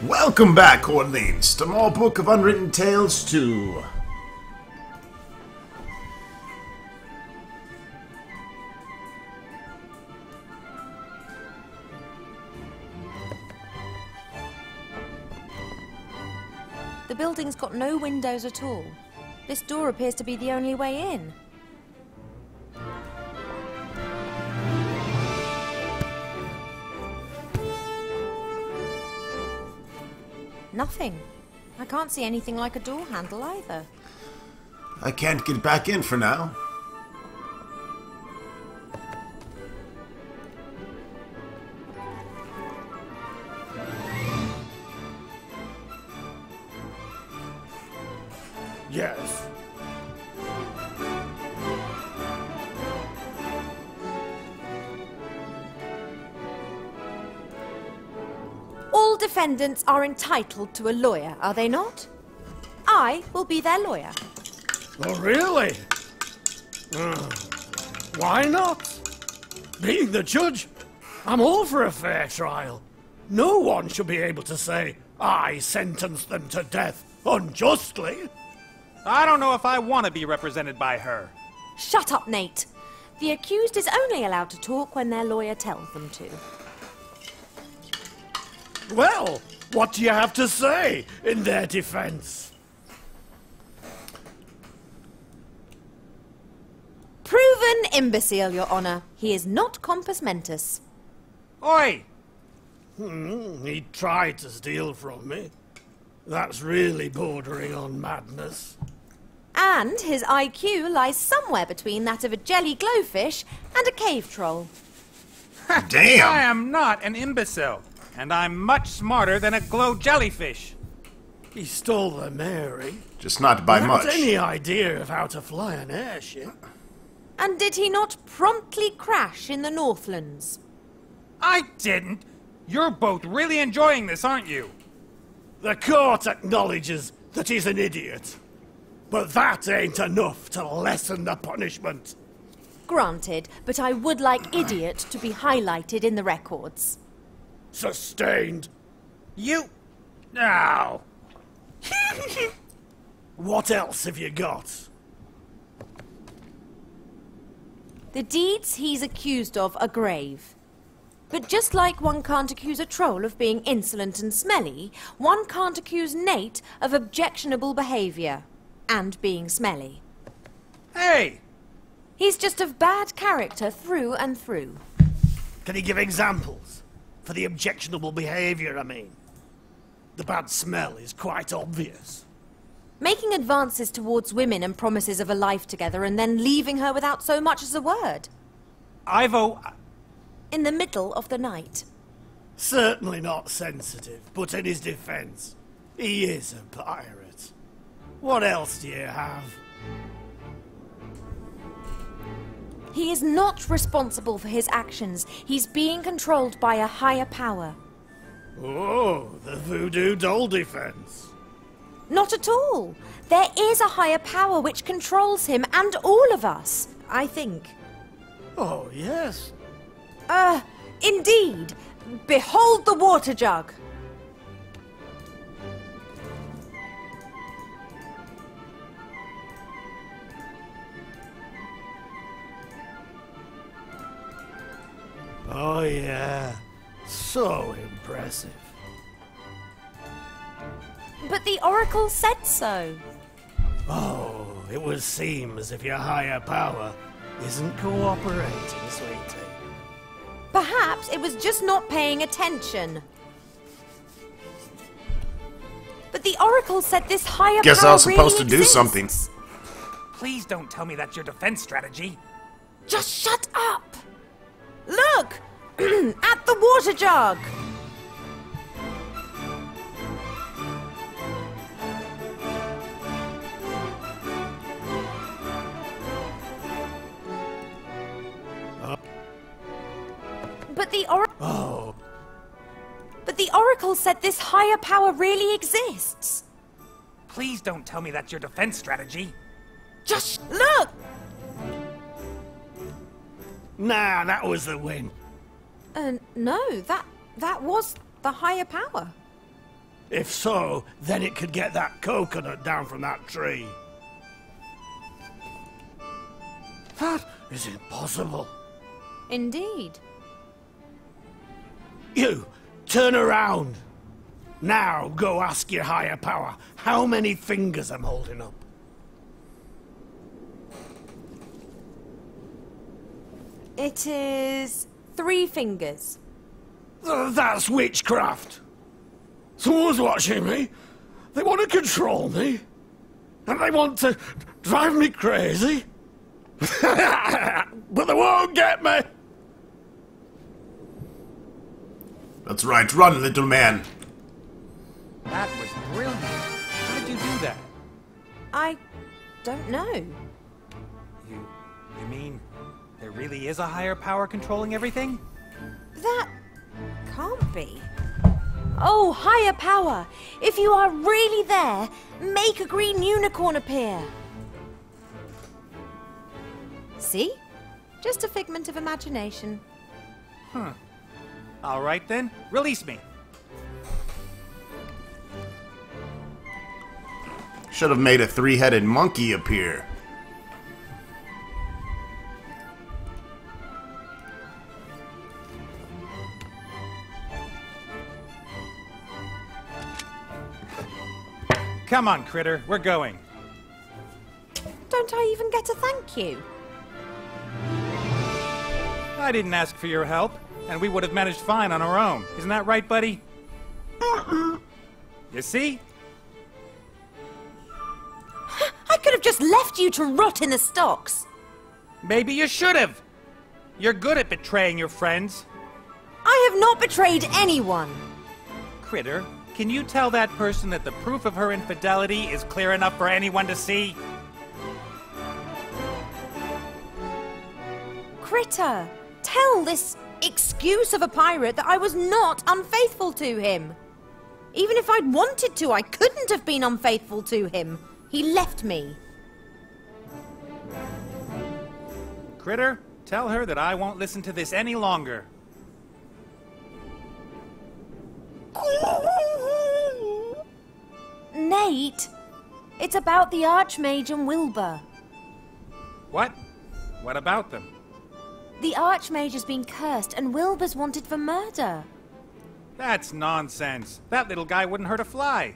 Welcome back, Orleans, to more Book of Unwritten Tales 2. The building's got no windows at all. This door appears to be the only way in. Nothing. I can't see anything like a door handle either. I can't get back in for now. Yes. All defendants are entitled to a lawyer, are they not? I will be their lawyer. Oh, really? Why not? Being the judge, I'm all for a fair trial. No one should be able to say, I sentenced them to death unjustly. I don't know if I want to be represented by her. Shut up, Nate. The accused is only allowed to talk when their lawyer tells them to. Well, what do you have to say in their defense? Proven imbecile, Your Honor. He is not compos mentis. Oi! He tried to steal from me. That's really bordering on madness. And his IQ lies somewhere between that of a jelly glowfish and a cave troll. Damn! I am not an imbecile, and I'm much smarter than a glow jellyfish. He stole the Mary. Just not by Without much. any idea of how to fly an airship. And did he not promptly crash in the Northlands? I didn't. You're both really enjoying this, aren't you? The court acknowledges that he's an idiot. But that ain't enough to lessen the punishment. Granted, but I would like idiot to be highlighted in the records. Sustained. You... Ow. What else have you got? The deeds he's accused of are grave. But just like one can't accuse a troll of being insolent and smelly, one can't accuse Nate of objectionable behavior and being smelly. Hey! He's just of bad character through and through. Can you give examples? For the objectionable behavior, I mean. The bad smell is quite obvious. Making advances towards women and promises of a life together and then leaving her without so much as a word. Ivo... In the middle of the night. Certainly not sensitive, but in his defense, he is a pirate. What else do you have? He is not responsible for his actions. He's being controlled by a higher power. Oh, the voodoo doll defense. Not at all. There is a higher power which controls him and all of us, I think. Oh, yes. Indeed. Behold the water jug. Oh, yeah. So impressive. But the Oracle said so. Oh, it would seem as if your higher power isn't cooperating, sweetie. Perhaps it was just not paying attention. But the Oracle said this higher Guess power I was supposed really to do exists. something. Please don't tell me that's your defense strategy. Just shut up! Look! At the water jug! But the Oracle said this higher power really exists. Please don't tell me that's your defense strategy. Just look! Nah, that was the win. No, that was the higher power. If so, then it could get that coconut down from that tree. That is impossible. Indeed. You, turn around. Now go ask your higher power how many fingers I'm holding up. It is 3 fingers. That's witchcraft. Someone's watching me. They want to control me. And they want to drive me crazy. But they won't get me. That's right, run, little man. That was brilliant. How did you do that? I don't know. You mean there really is a higher power controlling everything? That can't be. Oh, higher power! If you are really there, make a green unicorn appear. See? Just a figment of imagination. All right then, release me. Should have made a 3-headed monkey appear. Come on, Critter, we're going. Don't I even get a thank you? I didn't ask for your help, and we would have managed fine on our own. Isn't that right, buddy? You see? I could have just left you to rot in the stocks. Maybe you should have. You're good at betraying your friends. I have not betrayed anyone. Critter, can you tell that person that the proof of her infidelity is clear enough for anyone to see? Critter, tell this excuse of a pirate that I was not unfaithful to him. Even if I'd wanted to, I couldn't have been unfaithful to him. He left me. Critter, tell her that I won't listen to this any longer. Nate, it's about the Archmage and Wilbur. What? What about them? The Archmage has been cursed and Wilbur's wanted for murder. That's nonsense. That little guy wouldn't hurt a fly.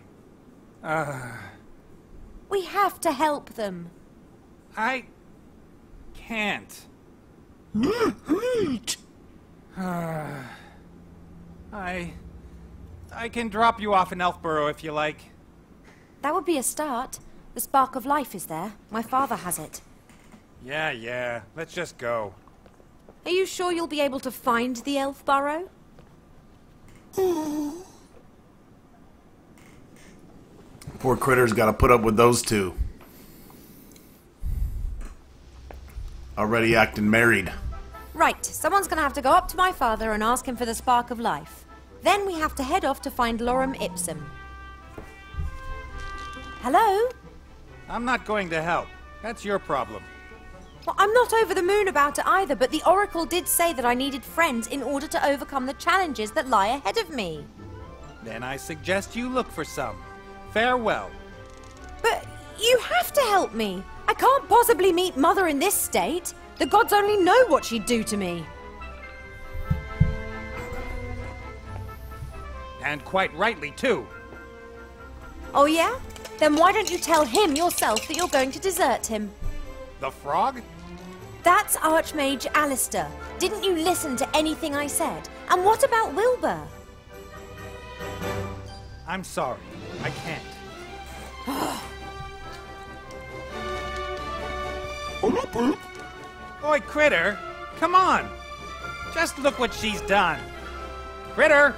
We have to help them. I can't. I can drop you off in Elfborough if you like. That would be a start. The spark of life is there. My father has it. Yeah. Let's just go. Are you sure you'll be able to find the elf burrow? Poor Critter's got to put up with those two. Already acting married. Right, someone's gonna have to go up to my father and ask him for the spark of life. Then we have to head off to find Lorem Ipsum. Hello? I'm not going to help. That's your problem. Well, I'm not over the moon about it either, but the Oracle did say that I needed friends in order to overcome the challenges that lie ahead of me. Then I suggest you look for some. Farewell. But you have to help me. I can't possibly meet Mother in this state. The gods only know what she'd do to me. And quite rightly, too. Oh yeah? Then why don't you tell him yourself that you're going to desert him? The frog? That's Archmage Alistair. Didn't you listen to anything I said? And what about Wilbur? I'm sorry. I can't. Boy, Critter, come on. Just look what she's done. Critter!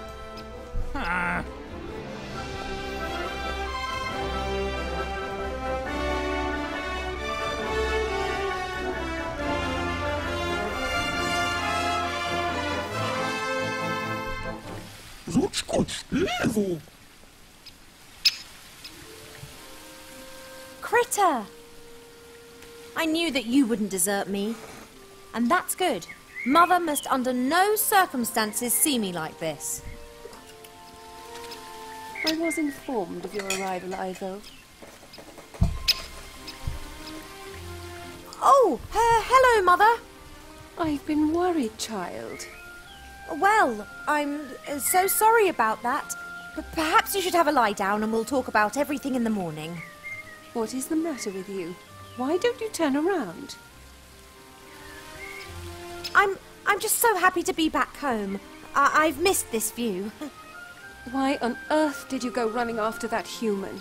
Critter! I knew that you wouldn't desert me. And that's good. Mother must under no circumstances see me like this. I was informed of your arrival, Ivo. Oh, hello, Mother. I've been worried, child. Well, I'm so sorry about that. But perhaps you should have a lie down and we'll talk about everything in the morning. What is the matter with you? Why don't you turn around? I'm just so happy to be back home. I've missed this view. Why on earth did you go running after that human?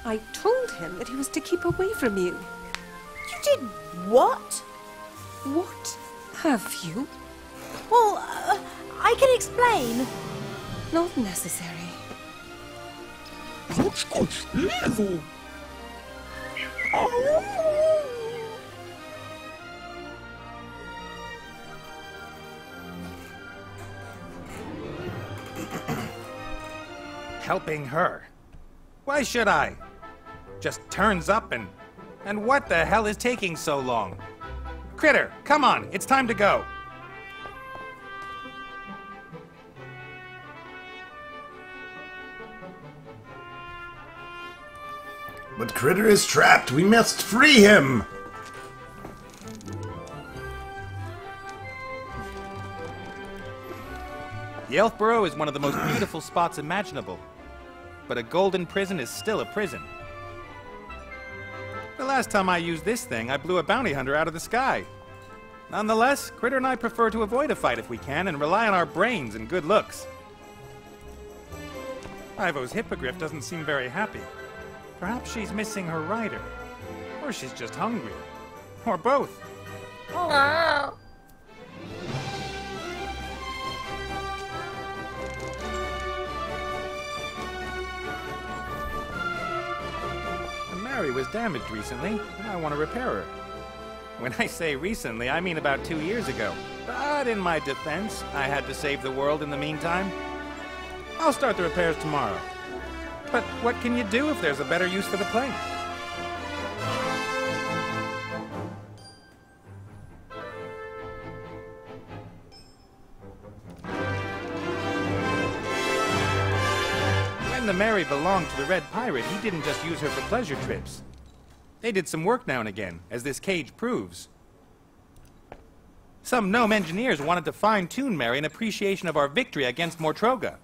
I told him that he was to keep away from you. You did what? What have you? Well, I can explain. Not necessary. Helping her? Why should I? Just turns up and what the hell is taking so long? Critter, come on, it's time to go. But Critter is trapped. We must free him. The Elf Burrow is one of the most beautiful spots imaginable. But a golden prison is still a prison. The last time I used this thing, I blew a bounty hunter out of the sky. Nonetheless, Critter and I prefer to avoid a fight if we can and rely on our brains and good looks. Ivo's hippogriff doesn't seem very happy. Perhaps she's missing her rider. Or she's just hungry. Or both. Oh. Mary was damaged recently, and I want to repair her. When I say recently, I mean about 2 years ago. But in my defense, I had to save the world in the meantime. I'll start the repairs tomorrow. But what can you do if there's a better use for the plate? When the Mary belonged to the Red Pirate, he didn't just use her for pleasure trips. They did some work now and again, as this cage proves. Some gnome engineers wanted to fine-tune Mary in appreciation of our victory against Mortroga.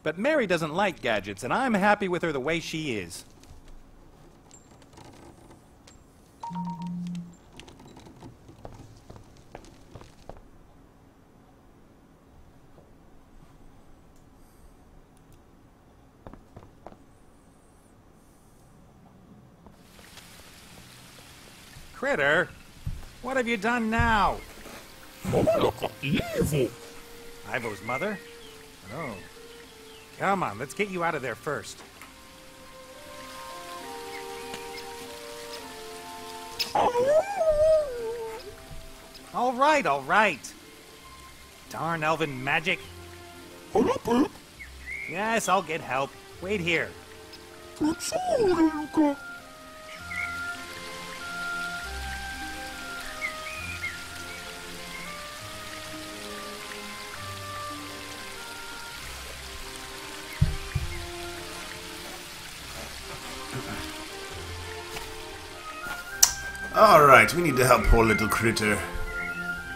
But Mary doesn't like gadgets, and I'm happy with her the way she is. Critter, what have you done now? Evil. Ivo's mother? Oh. Come on, let's get you out of there first. All right. Darn elven magic. Yes, I'll get help. Wait here. Alright, we need to help poor little Critter.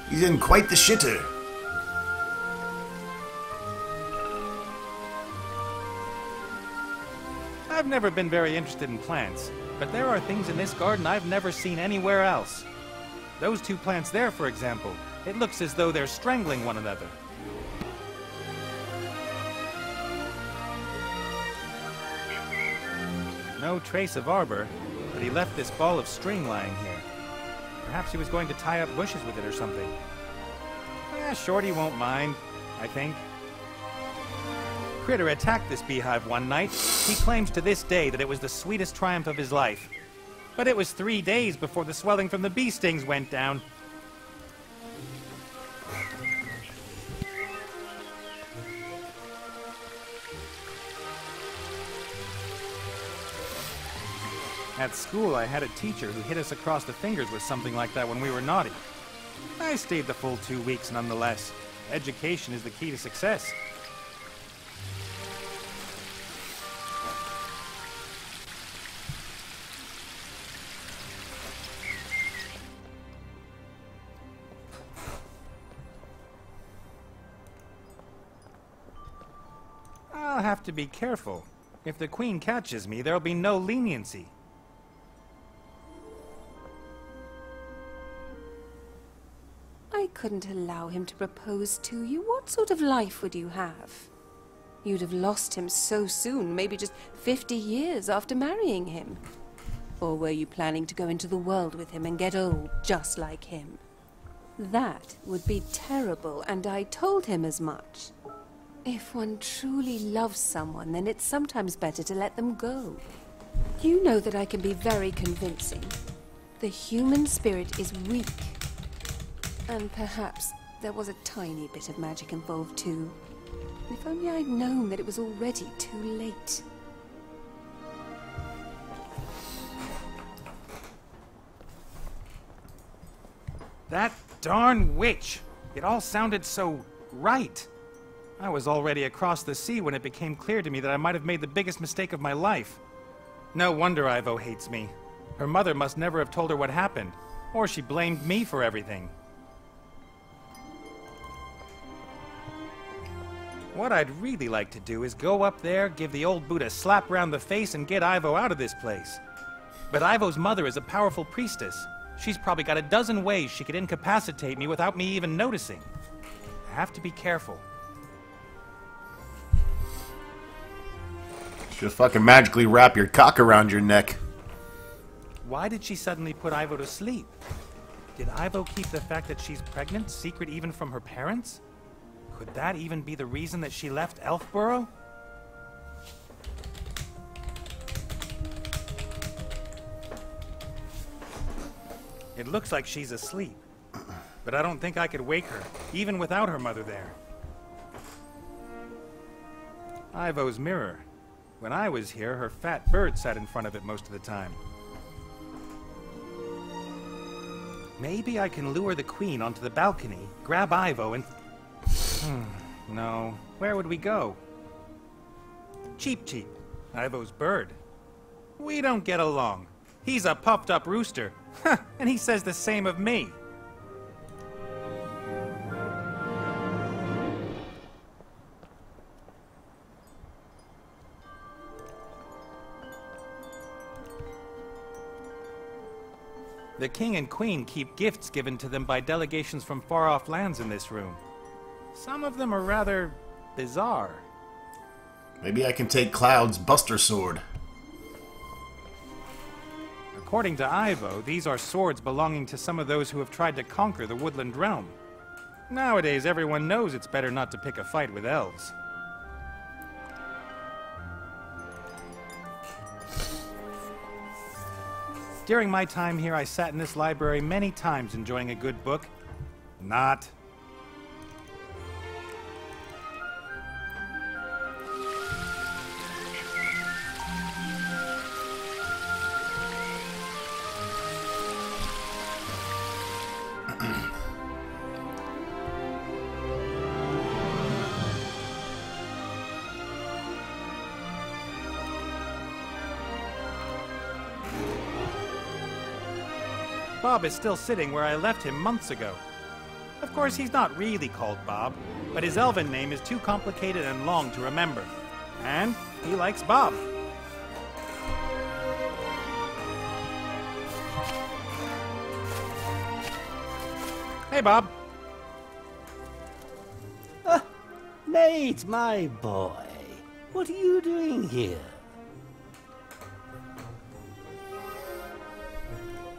He's in quite the shitter. I've never been very interested in plants, but there are things in this garden I've never seen anywhere else. Those two plants there, for example, it looks as though they're strangling one another. No trace of arbor, but he left this ball of string lying here. Perhaps he was going to tie up bushes with it or something. Shorty won't mind, I think. Critter attacked this beehive one night. He claims to this day that it was the sweetest triumph of his life. But it was 3 days before the swelling from the bee stings went down. At school, I had a teacher who hit us across the fingers with something like that when we were naughty. I stayed the full 2 weeks nonetheless. Education is the key to success. have to be careful. If the Queen catches me, there'll be no leniency. I couldn't allow him to propose to you. What sort of life would you have? You'd have lost him so soon, maybe just 50 years after marrying him. Or were you planning to go into the world with him and get old just like him? That would be terrible, and I told him as much. If one truly loves someone, then it's sometimes better to let them go. You know that I can be very convincing. The human spirit is weak. And perhaps there was a tiny bit of magic involved too. If only I'd known that it was already too late. That darn witch! It all sounded so right. I was already across the sea when it became clear to me that I might have made the biggest mistake of my life. No wonder Ivo hates me. Her mother must never have told her what happened, or she blamed me for everything. What I'd really like to do is go up there, give the old boot a slap round the face, and get Ivo out of this place. But Ivo's mother is a powerful priestess. She's probably got a dozen ways she could incapacitate me without me even noticing. I have to be careful. Should fucking magically wrap your cock around your neck. Why did she suddenly put Ivo to sleep? Did Ivo keep the fact that she's pregnant secret even from her parents? Could that even be the reason that she left Elfborough? It looks like she's asleep, but I don't think I could wake her, even without her mother there. Ivo's mirror. When I was here, her fat bird sat in front of it most of the time. Maybe I can lure the Queen onto the balcony, grab Ivo, and... No. Where would we go? Cheep Cheep, Ivo's bird. We don't get along. He's a puffed-up rooster. And he says the same of me. The King and Queen keep gifts given to them by delegations from far-off lands in this room. Some of them are rather bizarre. Maybe I can take Cloud's Buster Sword. According to Ivo, these are swords belonging to some of those who have tried to conquer the Woodland Realm. Nowadays, everyone knows it's better not to pick a fight with elves. During my time here, I sat in this library many times enjoying a good book. Not. Bob is still sitting where I left him months ago. Of course, he's not really called Bob, but his elven name is too complicated and long to remember. And he likes Bob. Hey, Bob. Nate, my boy. What are you doing here?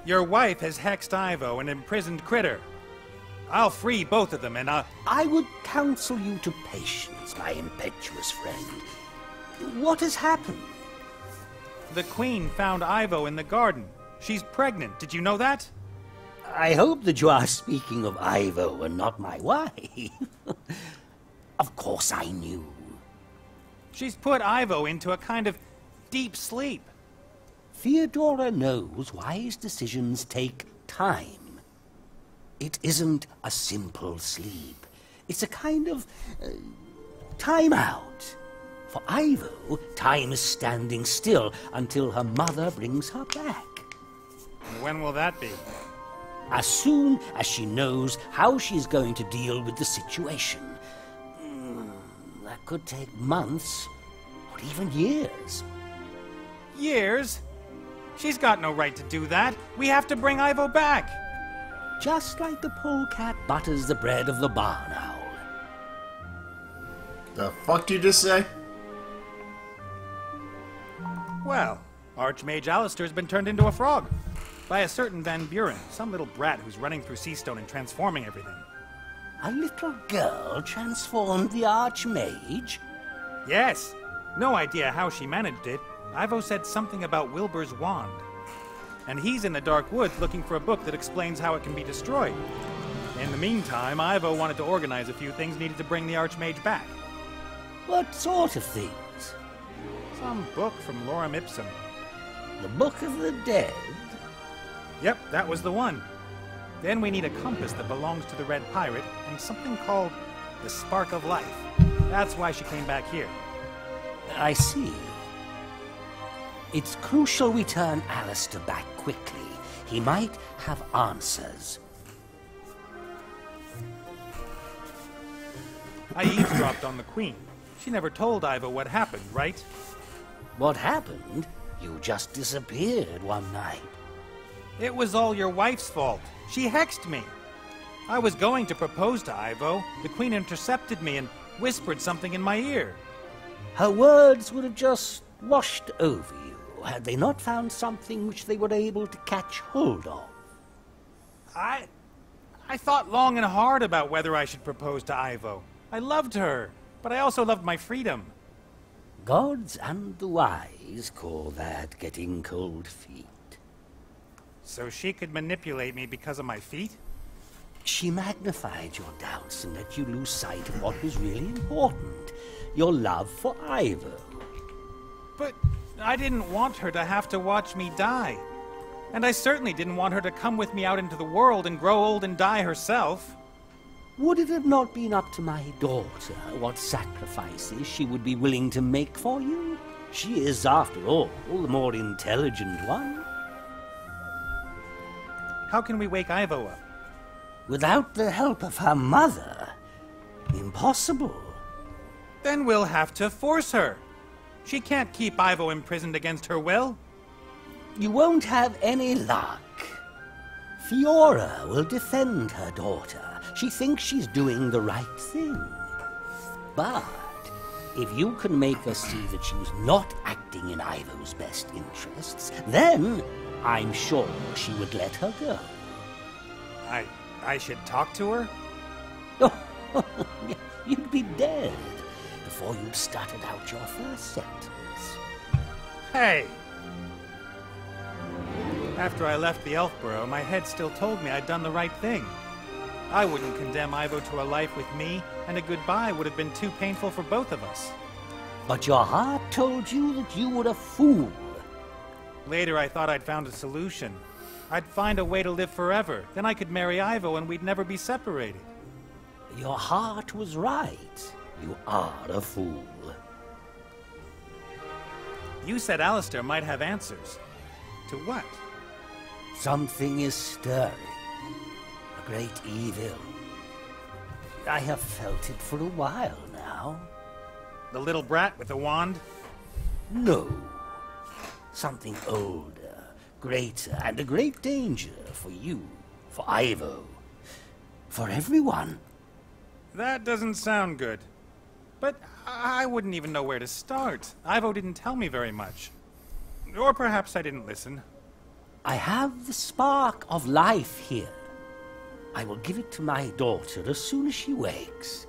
Your wife has hexed Ivo and imprisoned Critter. I'll free both of them and I would counsel you to patience, my impetuous friend. What has happened? The Queen found Ivo in the garden. She's pregnant. Did you know that? I hope that you are speaking of Ivo and not my wife. Of course I knew. She's put Ivo into a kind of deep sleep. Theodora knows wise decisions take time. It isn't a simple sleep. It's a kind of time out. For Ivo, time is standing still until her mother brings her back. When will that be? As soon as she knows how she's going to deal with the situation. That could take months, or even years. Years? She's got no right to do that. We have to bring Ivo back. Just like the polecat butters the bread of the barn owl. The fuck did you just say? Well, Archmage Alistair's been turned into a frog. By a certain Van Buren, some little brat who's running through Seastone and transforming everything. A little girl transformed the Archmage? Yes. No idea how she managed it. Ivo said something about Wilbur's wand. And he's in the Dark Woods looking for a book that explains how it can be destroyed. In the meantime, Ivo wanted to organize a few things needed to bring the Archmage back. What sort of things? Some book from Lorem Ipsum. The Book of the Dead? Yep, that was the one. Then we need a compass that belongs to the Red Pirate and something called the Spark of Life. That's why she came back here. I see. It's crucial we turn Alistair back quickly. He might have answers. I eavesdropped on the Queen. She never told Ivo what happened, right? What happened? You just disappeared one night. It was all your wife's fault. She hexed me. I was going to propose to Ivo. The Queen intercepted me and whispered something in my ear. Her words would have just washed over you had they not found something which they were able to catch hold of. I thought long and hard about whether I should propose to Ivo. I loved her, but I also loved my freedom. Gods and the wise call that getting cold feet. So she could manipulate me because of my feet? She magnified your doubts and let you lose sight of what was really important, your love for Ivo. But I didn't want her to have to watch me die. And I certainly didn't want her to come with me out into the world and grow old and die herself. Would it have not been up to my daughter what sacrifices she would be willing to make for you? She is, after all, the more intelligent one. How can we wake Ivo up? Without the help of her mother, impossible. Then we'll have to force her. She can't keep Ivo imprisoned against her will. You won't have any luck. Fiora will defend her daughter. She thinks she's doing the right thing. But if you can make her see that she's not acting in Ivo's best interests, then I'm sure she would let her go. I should talk to her? Oh, you'd be dead before you'd started out your first sentence. Hey! After I left the Elfborough, my head still told me I'd done the right thing. I wouldn't condemn Ivo to a life with me, and a goodbye would have been too painful for both of us. But your heart told you that you were a fool. Later, I thought I'd found a solution. I'd find a way to live forever. Then I could marry Ivo and we'd never be separated. Your heart was right. You are a fool. You said Alistair might have answers. To what? Something is stirring. A great evil. I have felt it for a while now. The little brat with the wand? No. Something older, greater, and a great danger for you, for Ivo, for everyone. That doesn't sound good. But I wouldn't even know where to start. Ivo didn't tell me very much. Or perhaps I didn't listen. I have the spark of life here. I will give it to my daughter as soon as she wakes.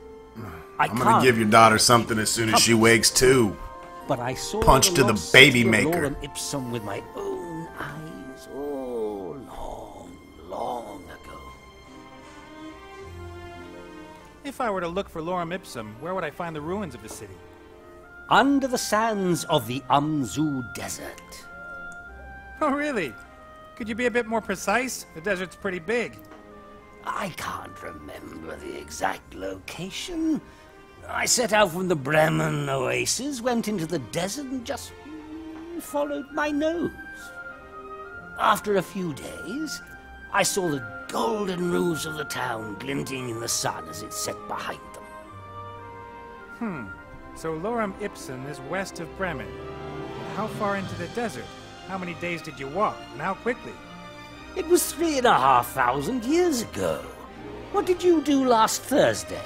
I'm gonna give your daughter something as soon as she wakes too. But I saw Punch to the lost baby city of maker. Lorem Ipsum with my own eyes, long, long ago. If I were to look for Lorem Ipsum, where would I find the ruins of the city? Under the sands of the Umzu Desert. Oh, really? Could you be a bit more precise? The desert's pretty big. I can't remember the exact location. I set out from the Bremen oasis, went into the desert, and just followed my nose. After a few days, I saw the golden roofs of the town glinting in the sun as it set behind them. So Lorem Ipsum is west of Bremen. How far into the desert? How many days did you walk, and how quickly? It was 3,500 years ago. What did you do last Thursday?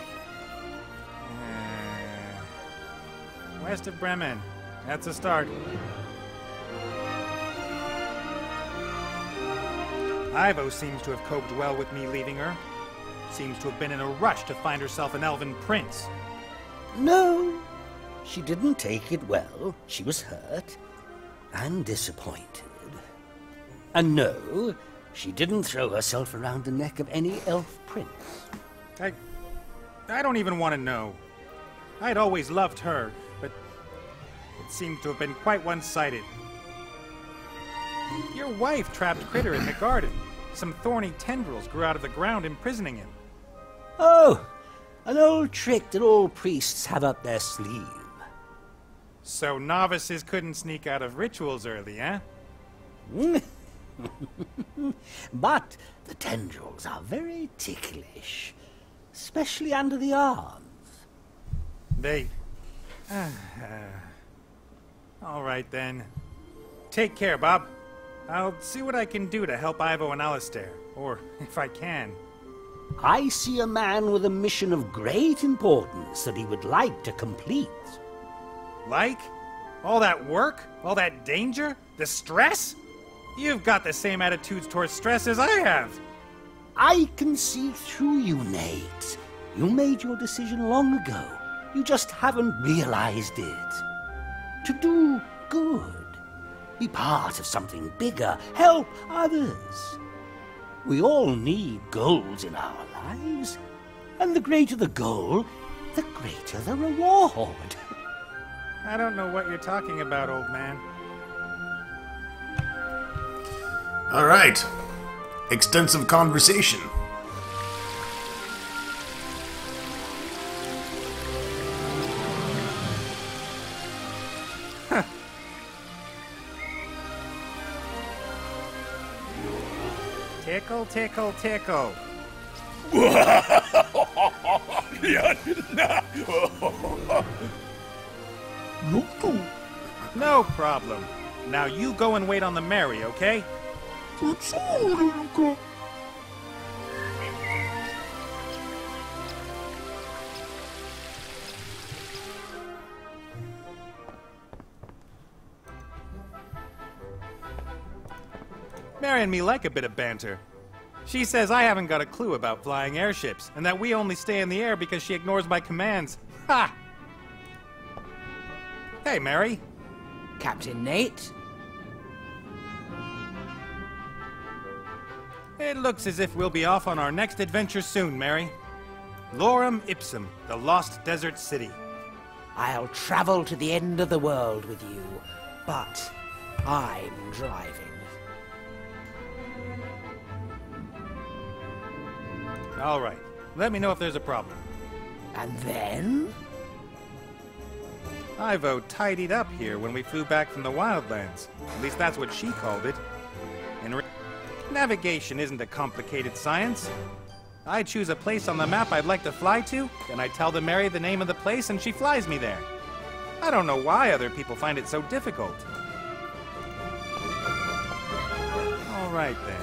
West of Bremen. That's a start. Ivo seems to have coped well with me leaving her. Seems to have been in a rush to find herself an elven prince. No, she didn't take it well. She was hurt and disappointed. And no, she didn't throw herself around the neck of any elf prince. I don't even want to know. I'd always loved her, but it seemed to have been quite one-sided. Your wife trapped Critter in the garden. Some thorny tendrils grew out of the ground, imprisoning him. Oh, an old trick that all priests have up their sleeve. So novices couldn't sneak out of rituals early, eh? But the tendrils are very ticklish, especially under the arms. They... All right, then. Take care, Bob. I'll see what I can do to help Ivo and Alistair. Or, if I can. I see a man with a mission of great importance that he would like to complete. Like? All that work? All that danger? The stress? You've got the same attitudes towards stress as I have. I can see through you, Nate. You made your decision long ago. You just haven't realized it. To do good. Be part of something bigger. Help others. We all need goals in our lives. And the greater the goal, the greater the reward. I don't know what you're talking about, old man. All right. Extensive conversation. Tickle, tickle, tickle. No problem. Now you go and wait on the Mary, okay? Mary and me like a bit of banter. She says I haven't got a clue about flying airships, and that we only stay in the air because she ignores my commands. Ha! Hey, Mary. Captain Nate? It looks as if we'll be off on our next adventure soon, Mary. Lorem Ipsum, the lost desert city. I'll travel to the end of the world with you, but I'm driving. All right. Let me know if there's a problem. And then? Ivo tidied up here when we flew back from the Wildlands. At least that's what she called it. Navigation isn't a complicated science. I choose a place on the map I'd like to fly to, and I tell the Mary the name of the place, and she flies me there. I don't know why other people find it so difficult. All right, then.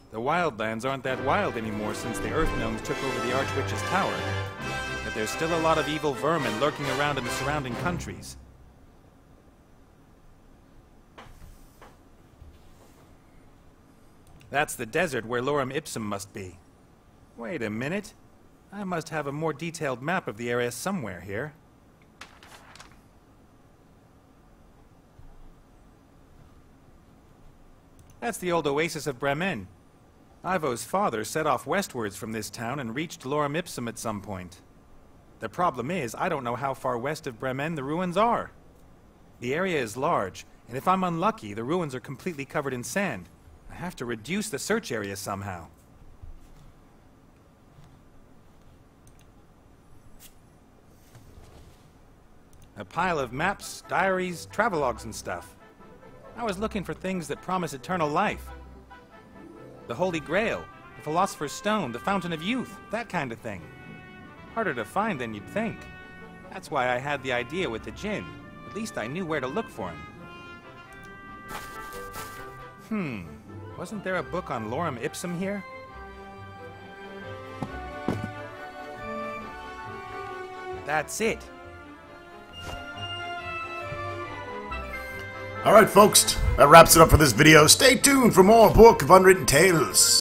The Wildlands aren't that wild anymore since the Earth Gnomes took over the Archwitch's tower. But there's still a lot of evil vermin lurking around in the surrounding countries. That's the desert where Lorem Ipsum must be. Wait a minute. I must have a more detailed map of the area somewhere here. That's the old oasis of Bremen. Ivo's father set off westwards from this town and reached Lorem Ipsum at some point. The problem is, I don't know how far west of Bremen the ruins are. The area is large, and if I'm unlucky, the ruins are completely covered in sand. I have to reduce the search area somehow. A pile of maps, diaries, travelogues and stuff. I was looking for things that promise eternal life. The Holy Grail, the Philosopher's Stone, the Fountain of Youth, that kind of thing. Harder to find than you'd think. That's why I had the idea with the djinn. At least I knew where to look for him. Wasn't there a book on lorem ipsum here? That's it. Alright folks, that wraps it up for this video. Stay tuned for more Book of Unwritten Tales.